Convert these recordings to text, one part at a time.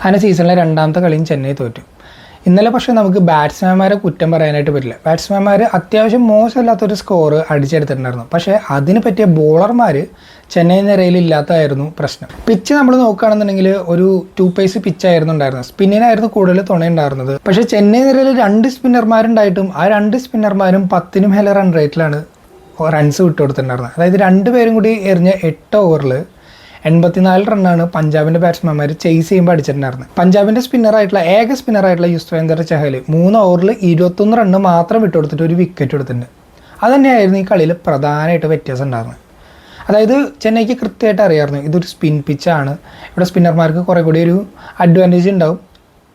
അങ്ങനെ സീസണിലെ രണ്ടാമത്തെ കളിയും ചെന്നൈ തോറ്റു. ഇന്നലെ പക്ഷേ നമുക്ക് ബാറ്റ്സ്മാൻമാരെ കുറ്റം പറയാനായിട്ട് പറ്റില്ല. ബാറ്റ്സ്മാൻമാർ അത്യാവശ്യം മോശമില്ലാത്തൊരു സ്കോർ അടിച്ചെടുത്തിട്ടുണ്ടായിരുന്നു. പക്ഷേ അതിന് പറ്റിയ ബോളർമാർ ചെന്നൈ നിരയിൽ ഇല്ലാത്തതായിരുന്നു പ്രശ്നം. പിച്ച് നമ്മൾ നോക്കുകയാണെന്നുണ്ടെങ്കിൽ ഒരു 2 പേസ് പിച്ചായിരുന്നു ഉണ്ടായിരുന്നത്. സ്പിന്നിനായിരുന്നു കൂടുതൽ തുണയുണ്ടായിരുന്നത്. പക്ഷേ ചെന്നൈ നിരയിൽ 2 സ്പിന്നർമാരുണ്ടായിട്ടും ആ 2 സ്പിന്നർമാരും 10 മേലെ റൺ റേറ്റിലാണ് റൺസ് വിട്ടുകൊടുത്തിട്ടുണ്ടായിരുന്നത്. അതായത് 2 പേരും കൂടി എറിഞ്ഞ 8 ഓവറിൽ 84 റണ്ണാണ് പഞ്ചാബിൻ്റെ ബാറ്റ്സ്മാൻമാർ ചേസ് ചെയ്യുമ്പോൾ അടിച്ചിട്ടുണ്ടായിരുന്നത്. പഞ്ചാബിൻ്റെ ഏക സ്പിന്നറായിട്ടുള്ള യുസ്വേന്ദ്ര ചഹൽ 3 ഓവറിൽ 21 റണ്ണ് മാത്രം വിട്ടുകൊടുത്തിട്ട് ഒരു വിക്കറ്റ് എടുത്തിട്ടുണ്ട്. അതുതന്നെയായിരുന്നു ഈ കളിയിൽ പ്രധാനമായിട്ട് വ്യത്യാസം ഉണ്ടായിരുന്നത്. അതായത് ചെന്നൈക്ക് കൃത്യമായിട്ട് അറിയാമായിരുന്നു ഇതൊരു സ്പിൻ പിച്ചാണ്, ഇവിടെ സ്പിന്നർമാർക്ക് കുറേ കൂടി ഒരു അഡ്വാൻറ്റേജ് ഉണ്ടാവും.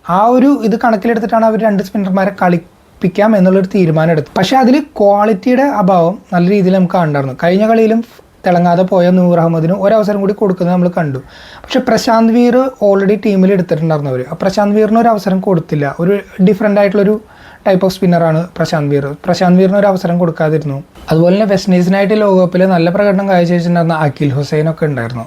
ആ ഒരു ഇത് കണക്കിലെടുത്തിട്ടാണ് അവർ 2 സ്പിന്നർമാരെ കളിപ്പിക്കാം എന്നുള്ളൊരു തീരുമാനം എടുത്തു. പക്ഷേ അതിൽ ക്വാളിറ്റിയുടെ അഭാവം നല്ല രീതിയിൽ നമുക്ക് കണ്ടായിരുന്നു. കഴിഞ്ഞ കളിയിലും തിളങ്ങാതെ പോയ നൂർ അഹമ്മദിന് ഒരവസരം കൂടി കൊടുക്കുന്നത് നമ്മൾ കണ്ടു. പക്ഷേ പ്രശാന്ത് വീർ ഓൾറെഡി ടീമിൽ എടുത്തിട്ടുണ്ടായിരുന്നു അവർ. പ്രശാന്ത് വീറിന് ഒരു അവസരം കൊടുത്തില്ല. ഒരു ഡിഫറെൻ്റ് ആയിട്ടുള്ളൊരു ടൈപ്പ് ഓഫ് സ്പിന്നറാണ് പ്രശാന്ത് വീറിന് ഒരു അവസരം കൊടുക്കാതിരുന്നു. അതുപോലെ തന്നെ വെസ്റ്റ് ഇൻഡീസിനായിട്ട് ലോകകപ്പിൽ നല്ല പ്രകടനം കാഴ്ചവെച്ചിട്ടുണ്ടായിരുന്ന അഖിൽ ഹുസൈനൊക്കെ ഉണ്ടായിരുന്നു.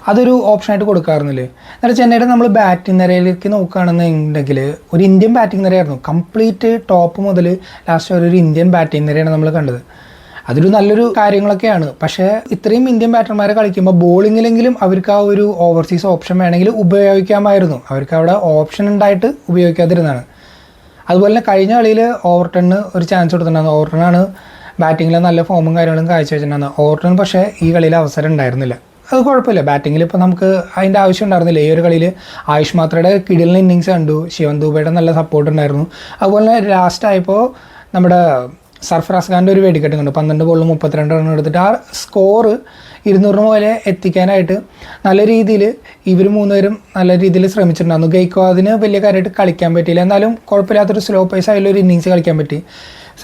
അതൊരു ഓപ്ഷനായിട്ട് കൊടുക്കാറുന്നില്ലേ. എന്നാൽ ചെന്നൈയുടെ നമ്മൾ ബാറ്റിംഗ് നിരയിലേക്ക് നോക്കുകയാണെന്നുണ്ടെങ്കിൽ ഒരു ഇന്ത്യൻ ബാറ്റിംഗ് നിരയായിരുന്നു. കംപ്ലീറ്റ് ടോപ്പ് മുതൽ ലാസ്റ്റ് വരെ ഒരു ഇന്ത്യൻ ബാറ്റിംഗ് നിരയാണ് നമ്മൾ കണ്ടത്. അതൊരു നല്ലൊരു കാര്യങ്ങളൊക്കെയാണ്. പക്ഷേ ഇത്രയും ഇന്ത്യൻ ബാറ്റർമാരെ കളിക്കുമ്പോൾ ബോളിങ്ങിലെങ്കിലും അവർക്ക് ആ ഒരു ഓവർസീസ് ഓപ്ഷൻ വേണമെങ്കിൽ ഉപയോഗിക്കാമായിരുന്നു. അവർക്ക് അവിടെ ഓപ്ഷൻ ഉണ്ടായിട്ട് ഉപയോഗിക്കാതിരുന്നതാണ്. അതുപോലെ തന്നെ കഴിഞ്ഞ കളിയിൽ ഓവർട്ടണിന് ഒരു ചാൻസ് കൊടുത്തിട്ടുണ്ടായിരുന്നു. ഓവർട്ടണാണ് ബാറ്റിങ്ങിൽ നല്ല ഫോമും കാര്യങ്ങളും കാഴ്ചവെച്ചിട്ടുണ്ടായിരുന്നത്. ഓവർട്ടൺ പക്ഷേ ഈ കളിയിൽ അവസരം ഉണ്ടായിരുന്നില്ല. അത് കുഴപ്പമില്ല, ബാറ്റിങ്ങിൽ ഇപ്പോൾ നമുക്ക് അതിൻ്റെ ആവശ്യം ഉണ്ടായിരുന്നില്ല. ഈ ഒരു കളിയിൽ ആയുഷ് മാത്രയുടെ കിടിലൻ ഇന്നിങ്സ് കണ്ടു, ശിവൻ ദുബൈയുടെ നല്ല സപ്പോർട്ട് ഉണ്ടായിരുന്നു. അതുപോലെ തന്നെ ലാസ്റ്റ് ആയപ്പോൾ നമ്മുടെ സർഫറാസ് ഖാൻ്റെ ഒരു വെടിക്കെട്ട് കണ്ടു. 12 ബോളിൽ 32 റൺ എടുത്തിട്ട് ആ സ്കോർ 200 പോലെ എത്തിക്കാനായിട്ട് നല്ല രീതിയിൽ ഇവർ 3 പേരും നല്ല രീതിയിൽ ശ്രമിച്ചിട്ടുണ്ടായിരുന്നു. ഗെയ്ക്വാദിന് വലിയ കാര്യമായിട്ട് കളിക്കാൻ പറ്റിയില്ല, എന്നാലും കുഴപ്പമില്ലാത്തൊരു സ്ലോ പേസ് ആയാലും ഇന്നിങ്സ് കളിക്കാൻ പറ്റി.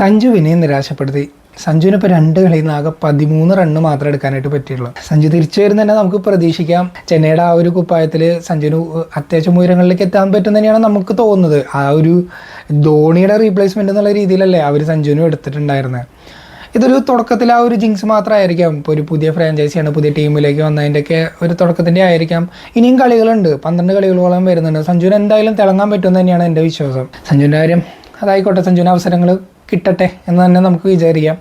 സഞ്ജുവിനെ നിരാശപ്പെടുത്തി. സഞ്ജുവിന് ഇപ്പോൾ 2 കളിയിൽ നിന്ന് ആകെ 13 റണ്ണ് മാത്രമേ എടുക്കാനായിട്ട് പറ്റിയുള്ളൂ. സഞ്ജു തിരിച്ചു വരുന്ന തന്നെ നമുക്ക് പ്രതീക്ഷിക്കാം. ചെന്നൈയുടെ ആ ഒരു കുപ്പായത്തിൽ സഞ്ജുവിന് അത്യാവശ്യം ഉയരങ്ങളിലേക്ക് എത്താൻ പറ്റും തന്നെയാണ് നമുക്ക് തോന്നുന്നത്. ആ ഒരു ധോണിയുടെ റീപ്ലേസ്മെൻ്റ് എന്നുള്ള രീതിയിലല്ലേ അവർ സഞ്ജുവിനും എടുത്തിട്ടുണ്ടായിരുന്നത്. ഇതൊരു തുടക്കത്തിൽ ആ ഒരു ജിങ്സ് മാത്രമായിരിക്കാം. ഇപ്പോൾ ഒരു പുതിയ ഫ്രാഞ്ചൈസിയാണ്, പുതിയ ടീമിലേക്ക് വന്നതിൻ്റെയൊക്കെ ഒരു തുടക്കത്തിൻ്റെ ആയിരിക്കാം. ഇനിയും കളികളുണ്ട്, 12 കളികളോളം വരുന്നുണ്ട്. സഞ്ജുവിന് എന്തായാലും തിളങ്ങാൻ പറ്റുമെന്ന് തന്നെയാണ് എൻ്റെ വിശ്വാസം. സഞ്ജുവിൻ്റെ കാര്യം അതായിക്കോട്ടെ, സഞ്ജുവിന് അവസരങ്ങൾ കിട്ടട്ടെ എന്ന് തന്നെ നമുക്ക് വിചാരിക്കാം.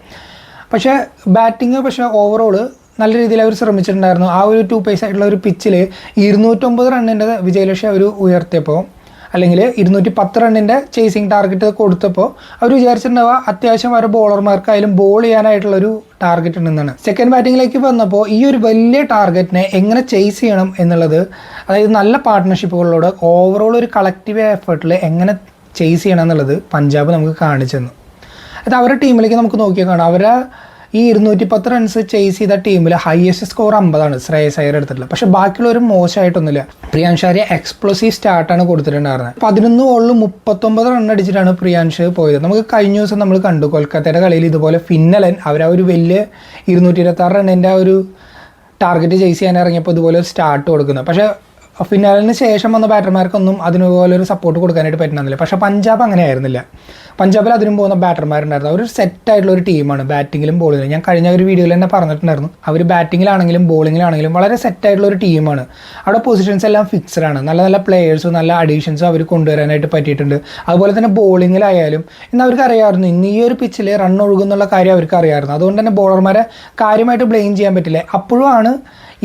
പക്ഷേ ബാറ്റിങ് ഓവറോൾ നല്ല രീതിയിൽ അവർ ശ്രമിച്ചിട്ടുണ്ടായിരുന്നു. ആ ഒരു 2 പേസ് ആയിട്ടുള്ള ഒരു പിച്ചിൽ 209 റണ്ണിൻ്റെ വിജയലക്ഷ്യം അവർ ഉയർത്തിയപ്പോൾ, അല്ലെങ്കിൽ 210 റണ്ണിൻ്റെ ചേസിങ് ടാർഗറ്റ് കൊടുത്തപ്പോൾ അവർ വിചാരിച്ചിട്ടുണ്ടാവുക അത്യാവശ്യം അവരുടെ ബോളർമാർക്കായാലും ബോൾ ചെയ്യാനായിട്ടുള്ളൊരു ടാർഗറ്റ് ഉണ്ടെന്നാണ്. സെക്കൻഡ് ബാറ്റിങ്ങിലേക്ക് വന്നപ്പോൾ ഈ ഒരു വലിയ ടാർഗറ്റിനെ എങ്ങനെ ചേസ് ചെയ്യണം എന്നുള്ളത്, അതായത് നല്ല പാർട്ട്ണർഷിപ്പുകളോട് ഓവറോൾ ഒരു കളക്റ്റീവ് എഫേർട്ടിൽ എങ്ങനെ ചേസ് ചെയ്യണം എന്നുള്ളത് പഞ്ചാബ് നമുക്ക് കാണിച്ചു തന്നു. അത് അവരുടെ ടീമിലേക്ക് നമുക്ക് നോക്കിയാൽ കാണാം. അവരെ ഈ 210 റൺസ് ചേസ് ചെയ്ത ടീമിൽ ഹയസ്റ്റ് സ്കോർ 50ആണ് ശ്രേയസ് അയ്യർ എടുത്തിട്ടുള്ളത്. പക്ഷേ ബാക്കിയുള്ളവർ മോശമായിട്ടൊന്നുമില്ല. പ്രിയാൻഷ് ആര്യ എക്സ്പ്ലോസീവ് സ്റ്റാർട്ടാണ് കൊടുത്തിട്ടുണ്ടായിരുന്നത്. 11 ബോളിൽ 39 റൺ അടിച്ചിട്ടാണ് പ്രിയാൻഷ് പോയത്. നമുക്ക് കഴിഞ്ഞ ദിവസം നമ്മൾ കണ്ടു കൊൽക്കത്തയുടെ കളിയിൽ ഇതുപോലെ ഫിന്നലൻ അവർ ഒരു വലിയ 226 റണ്ണിൻ്റെ ആ ഒരു ടാർഗറ്റ് ചേസ് ചെയ്യാൻ ഇറങ്ങിയപ്പോൾ ഇതുപോലെ ഒരു സ്റ്റാർട്ട് കൊടുക്കുന്നത്. പക്ഷേ ഫിനാലിന് ശേഷം വന്ന ബാറ്റർമാർക്കൊന്നും അതിനുപോലെ ഒരു സപ്പോർട്ട് കൊടുക്കാനായിട്ട് പറ്റുന്നില്ല. പക്ഷേ പഞ്ചാബ് അങ്ങനെ ആയിരുന്നില്ല. പഞ്ചാബിൽ അതിനും പോകുന്ന ബാറ്റർമാരുണ്ടായിരുന്നു. അവർ സെറ്റായിട്ടുള്ള ഒരു ടീമാണ് ബാറ്റിങ്ങിലും ബോളിങ്ങിലും. ഞാൻ കഴിഞ്ഞ ഒരു വീഡിയോയിൽ തന്നെ പറഞ്ഞിട്ടുണ്ടായിരുന്നു, അവർ ബാറ്റിങ്ങിലാണെങ്കിലും ബോളിങ്ങിലാണെങ്കിലും വളരെ സെറ്റായിട്ടുള്ള ഒരു ടീമാണ്. അവിടെ പൊസിഷൻസ് എല്ലാം ഫിക്സഡ് ആണ്. നല്ല നല്ല പ്ലേയേഴ്സും നല്ല അഡീഷൻസും അവർ കൊണ്ടുവരാനായിട്ട് പറ്റിയിട്ടുണ്ട്. അതുപോലെ തന്നെ ബോളിങ്ങിലായാലും ഇന്ന് അവർക്ക് അറിയാമായിരുന്നു ഇന്ന് ഈ ഒരു പിച്ചിൽ റൺ ഒഴുകുന്നുള്ള കാര്യം അവർക്ക് അറിയാമായിരുന്നു. അതുകൊണ്ട് തന്നെ ബോളർമാരെ കാര്യമായിട്ട് ബ്ലെയിം ചെയ്യാൻ പറ്റില്ല. അപ്പോഴുമാണ്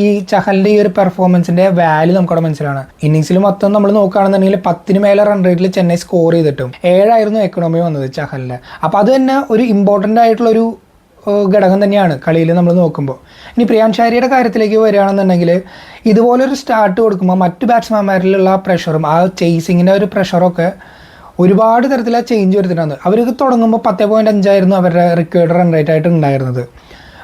ഈ ചഹലിൻ്റെ ഈ ഒരു പെർഫോമൻസിൻ്റെ വാല്യൂ നമുക്കവിടെ മനസ്സിലാണ്. ഇന്നിങ്സിൽ മൊത്തം നമ്മൾ നോക്കുകയാണെന്നുണ്ടെങ്കിൽ 10 മേലെ റൺ റേറ്റിൽ ചെന്നൈ സ്കോർ ചെയ്തിട്ടും 7 എക്കണോമി വന്നത് ചഹലിൻ്റെ. അപ്പോൾ അത് തന്നെ ഒരു ഇമ്പോർട്ടൻ്റ് ആയിട്ടുള്ളൊരു ഘടകം തന്നെയാണ് കളിയിൽ നമ്മൾ നോക്കുമ്പോൾ. ഇനി പ്രിയാൻഷ് ആര്യയുടെ കാര്യത്തിലേക്ക് വരികയാണെന്നുണ്ടെങ്കിൽ ഇതുപോലൊരു സ്റ്റാർട്ട് കൊടുക്കുമ്പോൾ മറ്റു ബാറ്റ്സ്മാൻമാരിലുള്ള പ്രഷറും ആ ചേസിങ്ങിൻ്റെ ഒരു പ്രഷറൊക്കെ ഒരുപാട് തരത്തിലുള്ള ചേഞ്ച് വരുത്തിയിട്ടുണ്ട്. അവർക്ക് തുടങ്ങുമ്പോൾ 10.5 ആയിരുന്നു അവരുടെ റിക്വയർഡ് റൺ റേറ്റ് ആയിട്ട് ഉണ്ടായിരുന്നത്.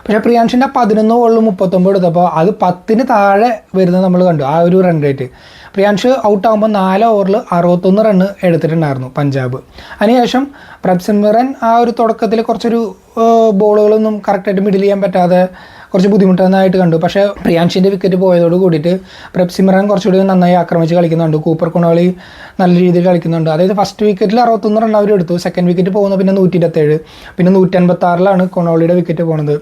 പക്ഷേ പ്രിയാൻഷിൻ്റെ 11 ബോളിൽ 39 എടുത്തപ്പോൾ അത് 10 താഴെ വരുന്നത് നമ്മൾ കണ്ടു ആ ഒരു റൺ റേറ്റ്. പ്രിയാൻഷ് ഔട്ടാകുമ്പോൾ 4 ഓവറിൽ 61 റണ്ണ് എടുത്തിട്ടുണ്ടായിരുന്നു പഞ്ചാബ്. അതിനുശേഷം പ്രഭ്സിമ്രൻ ആ ഒരു തുടക്കത്തിൽ കുറച്ചൊരു ബോളുകളൊന്നും കറക്റ്റായിട്ട് മിഡിൽ ചെയ്യാൻ പറ്റാതെ കുറച്ച് ബുദ്ധിമുട്ടുന്നതായിട്ട് കണ്ടു. പക്ഷേ പ്രിയാൻഷിൻ്റെ വിക്കറ്റ് പോയതോട് കൂടിയിട്ട് പ്രഭ്സിമ്രൻ കുറച്ചുകൂടി നന്നായി ആക്രമിച്ച് കളിക്കുന്നുണ്ട്. കൂപ്പർ കുണോളി നല്ല രീതിയിൽ കളിക്കുന്നുണ്ട്. അതായത് ഫസ്റ്റ് വിക്കറ്റിൽ 61 റൺ അവർ എടുത്തു. സെക്കൻഡ് വിക്കറ്റ് പോകുന്നത് പിന്നെ 127, പിന്നെ 156 കുണോളിയുടെ വിക്കറ്റ് പോകുന്നത്.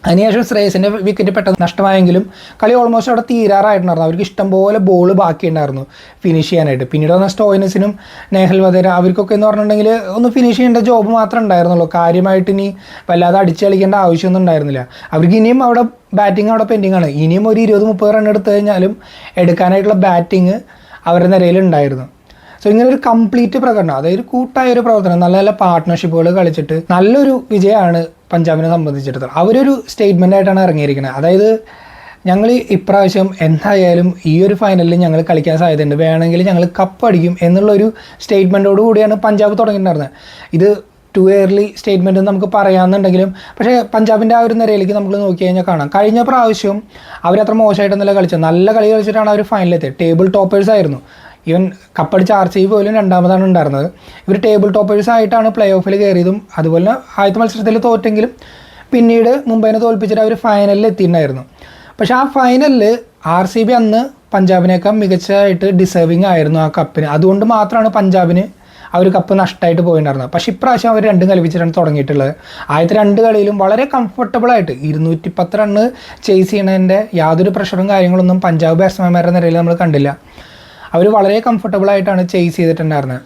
അതിനുശേഷം ശ്രേയസിൻ്റെ വിക്കറ്റ് പെട്ടെന്ന് നഷ്ടമായെങ്കിലും കളി ഓൾമോസ്റ്റ് അവിടെ തീരാറായിട്ടുണ്ടായിരുന്നു. അവർക്ക് ഇഷ്ടംപോലെ ബോൾ ബാക്കിയുണ്ടായിരുന്നു ഫിനിഷ് ചെയ്യാനായിട്ട്. പിന്നീട് വന്ന സ്റ്റോയിനസിനും നേഹൽ വധേര അവർക്കൊക്കെ എന്ന് പറഞ്ഞിട്ടുണ്ടെങ്കിൽ ഒന്ന് ഫിനിഷ് ചെയ്യേണ്ട ജോബ് മാത്രമേ ഉണ്ടായിരുന്നുള്ളൂ. കാര്യമായിട്ട് ഇനി വല്ലാതെ അടിച്ച് കളിക്കേണ്ട ആവശ്യമൊന്നും ഉണ്ടായിരുന്നില്ല. അവർക്ക് ഇനിയും അവിടെ ബാറ്റിംഗ് അവിടെ പെൻഡിങ് ആണ്. ഇനിയും ഒരു 20-30 റൺ എടുത്തു കഴിഞ്ഞാലും എടുക്കാനായിട്ടുള്ള ബാറ്റിംഗ് അവരുടെ നിരയിലുണ്ടായിരുന്നു. സോ ഇങ്ങനെ ഒരു കംപ്ലീറ്റ് പ്രകടനം, അതായത് കൂട്ടായ ഒരു പ്രവർത്തനം, നല്ല നല്ല പാർട്ട്ണർഷിപ്പുകൾ കളിച്ചിട്ട് നല്ലൊരു വിജയമാണ് പഞ്ചാബിനെ സംബന്ധിച്ചിടത്തോളം. അവരൊരു സ്റ്റേറ്റ്മെൻ്റ് ആയിട്ടാണ് ഇറങ്ങിയിരിക്കുന്നത്. അതായത് ഞങ്ങൾ ഇപ്രാവശ്യം എന്തായാലും ഈ ഒരു ഫൈനലിൽ ഞങ്ങൾ കളിക്കാൻ സാധ്യതയുണ്ട്, വേണമെങ്കിൽ ഞങ്ങൾ കപ്പ് അടിക്കും എന്നുള്ളൊരു സ്റ്റേറ്റ്മെൻറ്റോട് കൂടിയാണ് പഞ്ചാബ് തുടങ്ങിയിട്ടുണ്ടായിരുന്നത്. ഇത് ടു ഇയർലി സ്റ്റേറ്റ്മെൻറ്റ് നമുക്ക് പറയാമെന്നുണ്ടെങ്കിലും പക്ഷേ പഞ്ചാബിൻ്റെ ആ ഒരു നിരയിലേക്ക് നമ്മൾ നോക്കി കഴിഞ്ഞാൽ കാണാം, കഴിഞ്ഞ പ്രാവശ്യം അവരത്ര മോശമായിട്ടൊന്നുമല്ല കളിച്ചത്. നല്ല കളി കളിച്ചിട്ടാണ് അവർ ഫൈനലെത്തിയത്. ടേബിൾ ടോപ്പേഴ്സ് ആയിരുന്നു. ഈവൻ കപ്പടിച്ച RCB പോലും രണ്ടാമതാണ് ഉണ്ടായിരുന്നത്. ഇവർ ടേബിൾ ടോപ്പേഴ്സ് ആയിട്ടാണ് പ്ലേ ഓഫിൽ കയറിയതും. അതുപോലെ ആദ്യത്തെ മത്സരത്തിൽ തോറ്റെങ്കിലും പിന്നീട് മുംബൈനെ തോൽപ്പിച്ചിട്ട് അവർ ഫൈനലിൽ എത്തിയിട്ടുണ്ടായിരുന്നു. പക്ഷേ ആ ഫൈനലിൽ RCB അന്ന് പഞ്ചാബിനേക്കാൾ മികച്ചതായിട്ട് ഡിസേർവിങ് ആയിരുന്നു ആ കപ്പിന്. അതുകൊണ്ട് മാത്രമാണ് പഞ്ചാബിന് ആ ഒരു കപ്പ് നഷ്ടമായിട്ട് പോയിട്ടുണ്ടായിരുന്നത്. പക്ഷേ ഇപ്രാവശ്യം അവർ 2 കളി വെച്ചിട്ടാണ് തുടങ്ങിയിട്ടുള്ളത്. ആദ്യത്തെ 2 കളിയിലും വളരെ കംഫർട്ടബിളായിട്ട് 210 റണ്ണ് ചേസ് ചെയ്യണതിൻ്റെ യാതൊരു പ്രഷറും കാര്യങ്ങളൊന്നും പഞ്ചാബ് ബാറ്റ്സ്മാൻമാരുടെ നിരയിൽ നമ്മൾ കണ്ടില്ല. അവർ വളരെ കംഫർട്ടബിളായിട്ടാണ് ചേസ് ചെയ്തിട്ടുണ്ടായിരുന്നത്.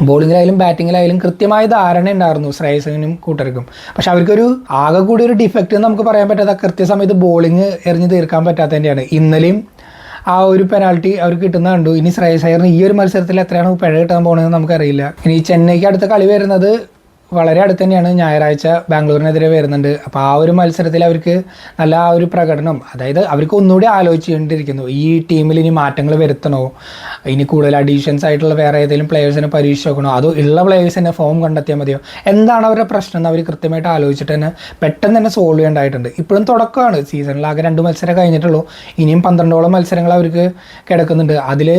ബോളിങ്ങിലായാലും ബാറ്റിങ്ങിലായാലും കൃത്യമായ ധാരണ ഉണ്ടായിരുന്നു ശ്രേയസിനും കൂട്ടർക്കും. പക്ഷെ അവർക്കൊരു ആകെ കൂടി ഒരു ഡിഫക്റ്റ് നമുക്ക് പറയാൻ പറ്റാത്ത കൃത്യസമയത്ത് ബോളിങ് എറിഞ്ഞ് തീർക്കാൻ പറ്റാത്തതിൻ്റെയാണ്. ഇന്നലെയും ആ ഒരു പെനാൾട്ടി അവർക്ക് കിട്ടുന്ന കണ്ടു. ഇനി ശ്രേയസ് അയ്യറിന് ഈ ഒരു മത്സരത്തിൽ എത്രയാണ് പിഴ കിട്ടാൻ പോകുന്നതെന്ന് നമുക്കറിയില്ല. ഇനി ചെന്നൈക്ക് അടുത്ത കളി വരുന്നത് വളരെ അടുത്ത് തന്നെയാണ്, ഞായറാഴ്ച ബാംഗ്ലൂരിനെതിരെ വരുന്നുണ്ട്. അപ്പോൾ ആ ഒരു മത്സരത്തിൽ അവർക്ക് നല്ല ആ ഒരു പ്രകടനം, അതായത് അവർക്ക് ഒന്നുകൂടി ആലോചിച്ചുകൊണ്ടിരിക്കുന്നു, ഈ ടീമിൽ ഇനി മാറ്റങ്ങൾ വരുത്തണോ, ഇനി കൂടുതൽ അഡീഷൻസ് ആയിട്ടുള്ള വേറെ ഏതെങ്കിലും പ്ലേയേഴ്സിനെ പരീക്ഷിച്ച് നോക്കണോ, അതോ ഉള്ള പ്ലേയേഴ്സിനെ ഫോം കണ്ടെത്തിയാൽ മതിയോ, എന്താണ് അവരുടെ പ്രശ്നം എന്ന് അവർ കൃത്യമായിട്ട് ആലോചിച്ചിട്ട് തന്നെ പെട്ടെന്ന് തന്നെ സോൾവ് ചെയ്യേണ്ടതായിട്ടുണ്ട്. ഇപ്പോഴും തുടക്കമാണ്, സീസണിൽ ആകെ 2 മത്സരം കഴിഞ്ഞിട്ടുള്ളൂ. ഇനിയും 12ഓളം മത്സരങ്ങൾ അവർക്ക് കിടക്കുന്നുണ്ട്. അതിൽ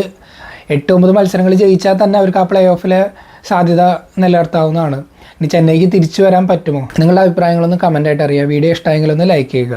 8-9 മത്സരങ്ങൾ ജയിച്ചാൽ തന്നെ അവർക്ക് ആ പ്ലേ ഓഫിലെ സാധ്യത നിലനിർത്താവുന്നതാണ്. ഇനി ചെന്നൈക്ക് തിരിച്ചു വരാൻ പറ്റുമോ? നിങ്ങളുടെ അഭിപ്രായങ്ങളൊന്ന് കമൻ്റായിട്ട് അറിയുക. വീഡിയോ ഇഷ്ടമായെങ്കിലൊന്ന് ലൈക്ക് ചെയ്യുക.